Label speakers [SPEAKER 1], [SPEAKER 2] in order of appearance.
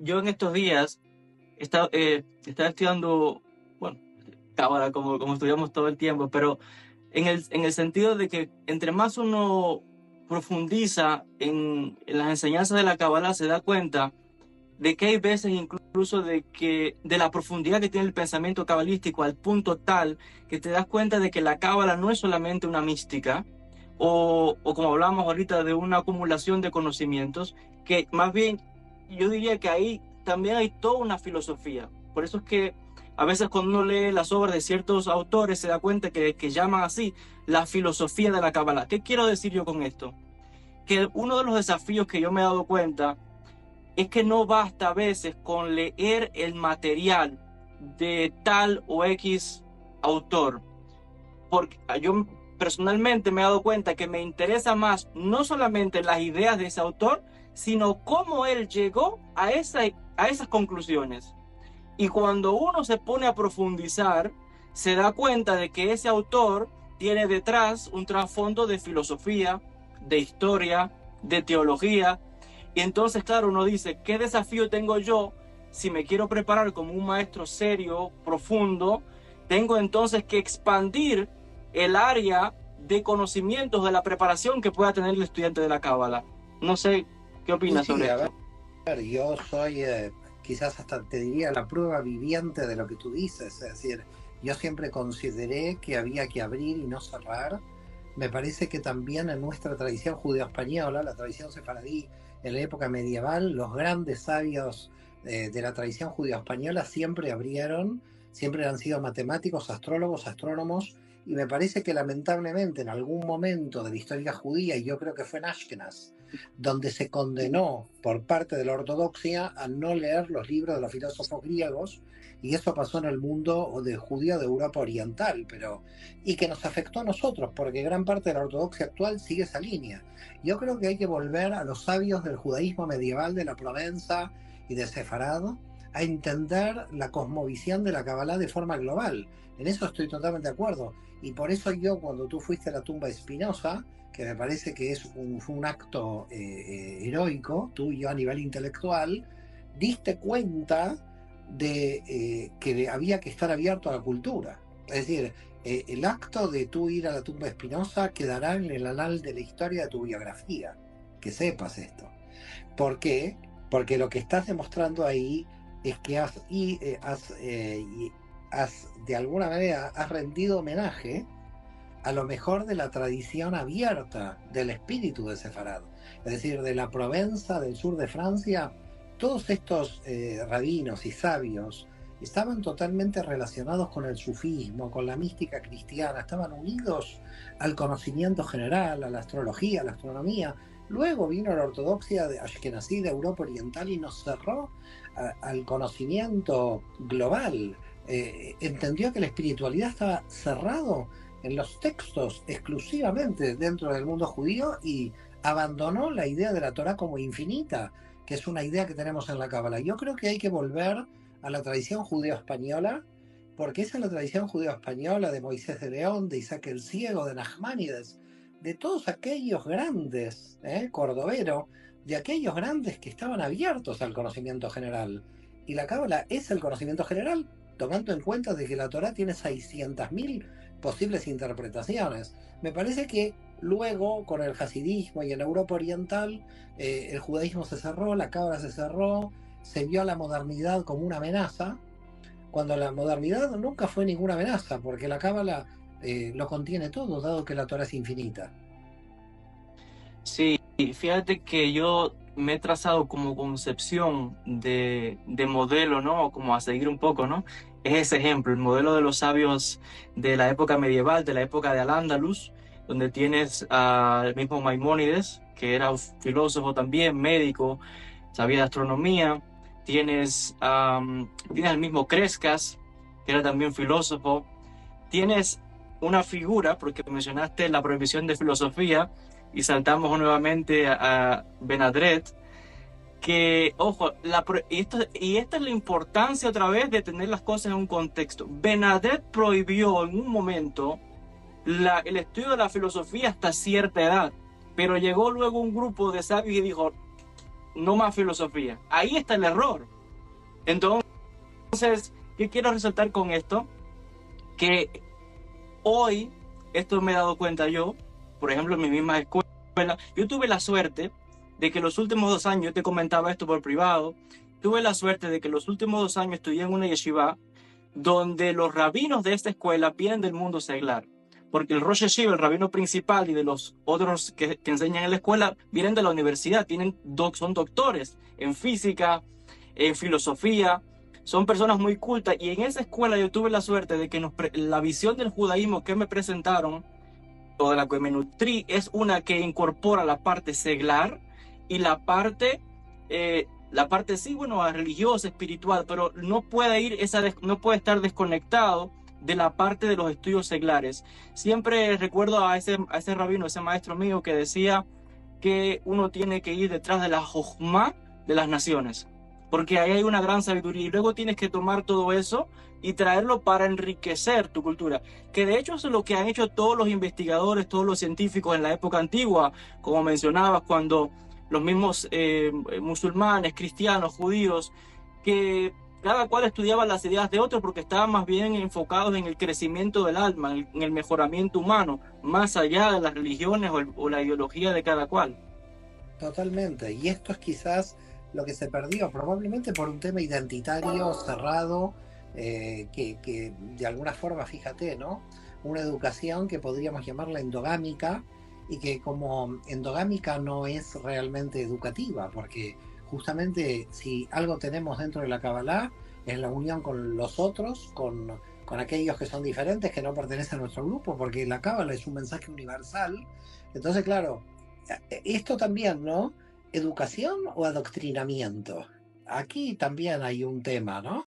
[SPEAKER 1] yo en estos días estaba estudiando, bueno, cábala como estudiamos todo el tiempo, pero en el sentido de que entre más uno profundiza en las enseñanzas de la cábala, se da cuenta de que hay veces incluso de la profundidad que tiene el pensamiento cabalístico al punto tal que te das cuenta de que la cábala no es solamente una mística o como hablamos ahorita de una acumulación de conocimientos, que más bien yo diría que ahí también hay toda una filosofía. Por eso es que a veces cuando uno lee las obras de ciertos autores se da cuenta que llaman así la filosofía de la cábala. ¿Qué quiero decir yo con esto? Que uno de los desafíos que yo me he dado cuenta es que no basta a veces con leer el material de tal o X autor, porque yo personalmente me he dado cuenta que me interesa más no solamente las ideas de ese autor, sino cómo él llegó a esas conclusiones. Y cuando uno se pone a profundizar, se da cuenta de que ese autor tiene detrás un trasfondo de filosofía, de historia, de teología. Y entonces, claro, uno dice, ¿qué desafío tengo yo si me quiero preparar como un maestro serio, profundo? Tengo entonces que expandir el área de conocimientos de la preparación que pueda tener el estudiante de la Cábala. No sé, ¿qué
[SPEAKER 2] Sí,
[SPEAKER 1] opinas
[SPEAKER 2] sí,
[SPEAKER 1] sobre
[SPEAKER 2] a ver,
[SPEAKER 1] esto?
[SPEAKER 2] yo soy quizás hasta te diría la prueba viviente de lo que tú dices, es decir, yo siempre consideré que había que abrir y no cerrar. Me parece que también en nuestra tradición judeo-española, la tradición sefaradí en la época medieval, los grandes sabios de la tradición judeo-española siempre abrieron, siempre han sido matemáticos, astrólogos, astrónomos, y me parece que lamentablemente en algún momento de la historia judía, y yo creo que fue en Ashkenaz, donde se condenó por parte de la ortodoxia a no leer los libros de los filósofos griegos, y eso pasó en el mundo de judío de Europa Oriental, pero y que nos afectó a nosotros, porque gran parte de la ortodoxia actual sigue esa línea. Yo creo que hay que volver a los sabios del judaísmo medieval de la Provenza y de Sefarad a entender la cosmovisión de la Kabbalah de forma global. En eso estoy totalmente de acuerdo. Y por eso yo, cuando tú fuiste a la tumba de Spinoza, que me parece que fue un acto heroico, tuyo a nivel intelectual, diste cuenta de que había que estar abierto a la cultura. Es decir, el acto de tú ir a la tumba de Spinoza quedará en el anal de la historia de tu biografía. Que sepas esto. ¿Por qué? Porque lo que estás demostrando ahí es que has de alguna manera has rendido homenaje a lo mejor de la tradición abierta del espíritu de Sefarad, es decir, de la Provenza del sur de Francia. Todos estos rabinos y sabios estaban totalmente relacionados con el sufismo, con la mística cristiana, estaban unidos al conocimiento general, a la astrología, a la astronomía. Luego vino la ortodoxia de Ashkenazí de Europa Oriental y nos cerró al conocimiento global. Entendió que la espiritualidad estaba cerrado en los textos exclusivamente dentro del mundo judío y abandonó la idea de la Torah como infinita, que es una idea que tenemos en la Cábala. Yo creo que hay que volver a la tradición judeo-española, porque esa es la tradición judeo-española de Moisés de León, de Isaac el Ciego, de Nachmanides, de todos aquellos grandes, Cordovero, de aquellos grandes que estaban abiertos al conocimiento general. Y la Cábala es el conocimiento general, tomando en cuenta de que la Torah tiene 600.000 posibles interpretaciones. Me parece que luego, con el hasidismo y en Europa Oriental, el judaísmo se cerró, la cábala se cerró, se vio a la modernidad como una amenaza, cuando la modernidad nunca fue ninguna amenaza, porque la cábala lo contiene todo, dado que la Torah es infinita.
[SPEAKER 1] Sí, fíjate que yo me he trazado como concepción de modelo, ¿no? Como a seguir un poco, ¿no? Es ese ejemplo, el modelo de los sabios de la época medieval, de la época de Al-Ándalus, donde tienes al mismo Maimónides, que era un filósofo también, médico, sabía de astronomía. Tienes al mismo Crescas, que era también filósofo. Tienes una figura, porque mencionaste la prohibición de filosofía, y saltamos nuevamente a Benadret, que, ojo, y esta es la importancia otra vez de tener las cosas en un contexto. Benadret prohibió en un momento el estudio de la filosofía hasta cierta edad, pero llegó luego un grupo de sabios y dijo, no más filosofía. Ahí está el error. Entonces, ¿qué quiero resaltar con esto? Que hoy, esto me he dado cuenta yo, por ejemplo, en mi misma escuela, yo tuve la suerte de que los últimos 2 años, yo te comentaba esto por privado, tuve la suerte de que los últimos 2 años estudié en una yeshiva donde los rabinos de esta escuela vienen del mundo seglar. Porque el Rosh Yeshiva, el rabino principal, y de los otros que enseñan en la escuela, vienen de la universidad, son doctores en física, en filosofía, son personas muy cultas. Y en esa escuela yo tuve la suerte de que la visión del judaísmo que me presentaron, o de la que me nutrí, es una que incorpora la parte seglar y la parte sí, bueno, religiosa, espiritual, pero no puede no puede estar desconectado de la parte de los estudios seglares. Siempre recuerdo a ese rabino, ese maestro mío, que decía que uno tiene que ir detrás de la jojma de las naciones, porque ahí hay una gran sabiduría, y luego tienes que tomar todo eso y traerlo para enriquecer tu cultura, que de hecho es lo que han hecho todos los investigadores, todos los científicos en la época antigua, como mencionabas, cuando los mismos musulmanes, cristianos, judíos, que cada cual estudiaba las ideas de otro porque estaban más bien enfocados en el crecimiento del alma, en el mejoramiento humano, más allá de las religiones o la ideología de cada cual.
[SPEAKER 2] Totalmente. Y esto es quizás lo que se perdió, probablemente por un tema identitario cerrado, que de alguna forma, fíjate, ¿no? Una educación que podríamos llamarla endogámica, y que como endogámica no es realmente educativa, porque justamente si algo tenemos dentro de la Kabbalah es la unión con los otros, con aquellos que son diferentes, que no pertenecen a nuestro grupo, porque la Kabbalah es un mensaje universal. Entonces, claro, esto también, ¿no? ¿Educación o adoctrinamiento? Aquí también hay un tema, ¿no?